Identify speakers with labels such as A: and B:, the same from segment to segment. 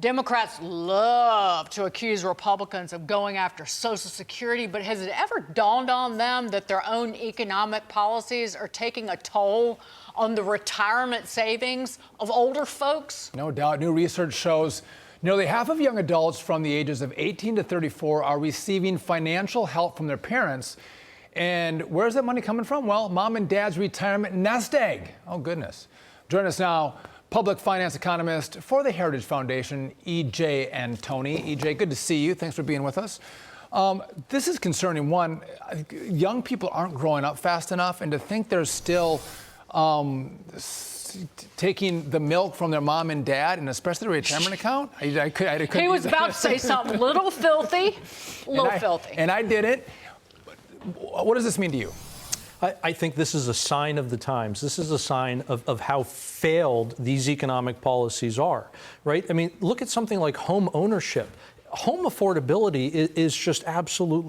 A: Democrats love to accuse Republicans of going after Social Security, but has it ever dawned on them that their own economic policies are taking a toll on the retirement savings of older folks?
B: No doubt. New research shows nearly half of young adults from the ages of 18 to 34 are receiving financial help from their parents. And where's that money coming from? Well, mom and dad's retirement nest egg. Oh, goodness. Join us now, public finance economist for the Heritage Foundation, EJ Antoni. EJ, good to see you. Thanks for being with us. This is concerning. One, young people aren't growing up fast enough, and to think they're still taking the milk from their mom and dad, and especially the retirement account.
A: He was about to say something little filthy, filthy.
B: And I didn't. What does this mean to you?
C: I think this is a sign of the times. This is a sign of how failed these economic policies are, right? I mean, look at something like home ownership. Home affordability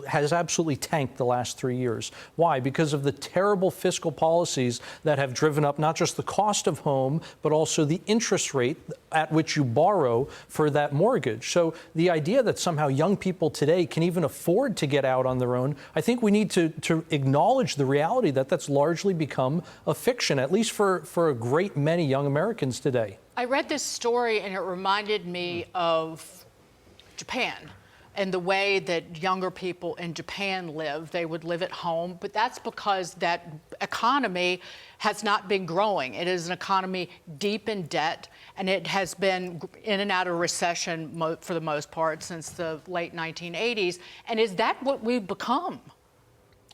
C: has absolutely tanked the last 3 years. Why? Because of the terrible fiscal policies that have driven up not just the cost of home, but also the interest rate at which you borrow for that mortgage. So the idea that somehow young people today can even afford to get out on their own, I think we need to acknowledge the reality that that's largely become a fiction, at least for a great many young Americans today.
A: I read this story and it reminded me of Japan and the way that younger people in Japan live. They would live at home, but that's because that economy has not been growing. It is an economy deep in debt, and it has been in and out of recession for the most part since the late 1980s. And is that what we've become?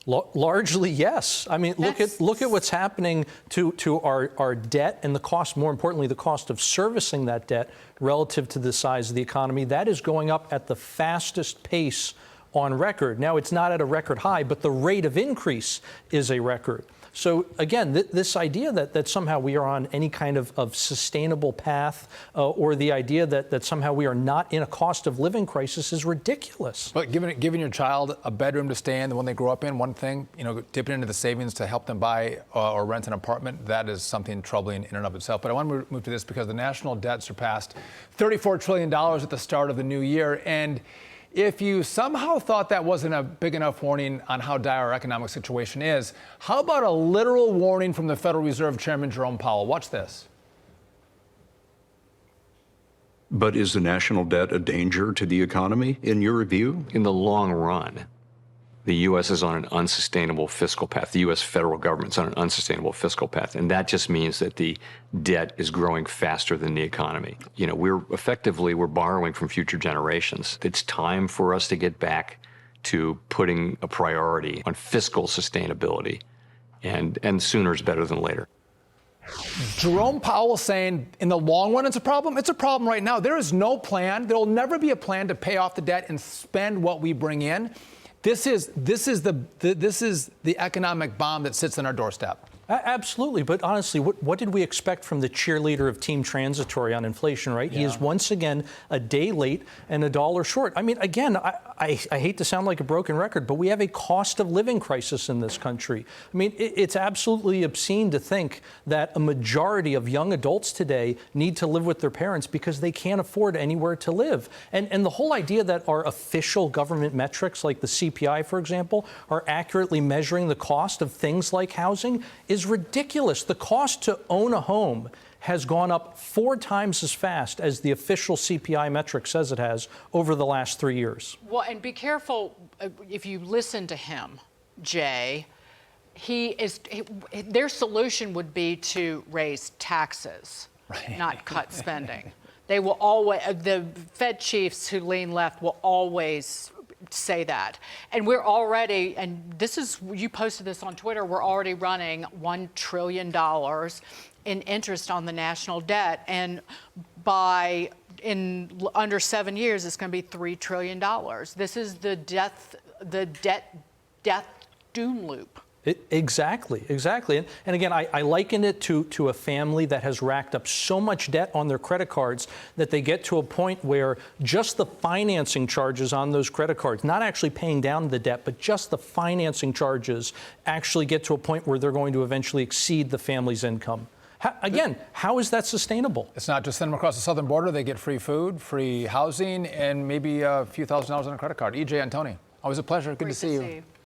C: Largely, yes. I mean, look at what's happening to our debt and the cost, more importantly, the cost of servicing that debt relative to the size of the economy. That is going up at the fastest pace on record. Now, it's not at a record high, but the rate of increase is a record. So again, this idea that somehow we are on any kind of sustainable path or the idea that somehow we are not in a cost of living crisis is ridiculous.
B: But giving your child a bedroom to stay in, the one they grow up in, one thing, dipping into the savings to help them buy or rent an apartment, that is something troubling in and of itself. But I want to move to this because the national debt surpassed $34 trillion at the start of the new year. And if you somehow thought that wasn't a big enough warning on how dire our economic situation is, how about a literal warning from the Federal Reserve Chairman Jerome Powell? Watch this.
D: But is the national debt a danger to the economy, in your view?
E: In the long run, the U.S. is on an unsustainable fiscal path. The U.S. federal government's on an unsustainable fiscal path. And that just means that the debt is growing faster than the economy. We're borrowing from future generations. It's time for us to get back to putting a priority on fiscal sustainability. And sooner is better than later.
B: Jerome Powell saying in the long run it's a problem. It's a problem right now. There is no plan. There will never be a plan to pay off the debt and spend what we bring in. This is the economic bomb that sits on our doorstep.
C: Absolutely. But honestly, what did we expect from the cheerleader of Team Transitory on inflation, right? Yeah. He is once again a day late and $1 short. I mean, again, I hate to sound like a broken record, but we have a cost of living crisis in this country. I mean, it's absolutely obscene to think that a majority of young adults today need to live with their parents because they can't afford anywhere to live. And the whole idea that our official government metrics, like the CPI, for example, are accurately measuring the cost of things like housing is ridiculous. The cost to own a home has gone up 4 times as fast as the official CPI metric says it has over the last 3 years.
A: Well, and be careful if you listen to him, Jay. Their solution would be to raise taxes, right, not cut spending. They will always, the Fed chiefs who lean left will always say that. And we're already, and this is, you posted this on Twitter, we're already running $1 trillion in interest on the national debt. And in under 7 years, it's going to be $3 trillion. This is the death doom loop.
C: Exactly. And again, I liken it to a family that has racked up so much debt on their credit cards that they get to a point where just the financing charges on those credit cards, not actually paying down the debt, but just the financing charges actually get to a point where they're going to eventually exceed the family's income. Again, how is that sustainable?
B: It's not just send them across the southern border. They get free food, free housing, and maybe a few $1,000s on a credit card. EJ Antoni, always a pleasure. Good to see you.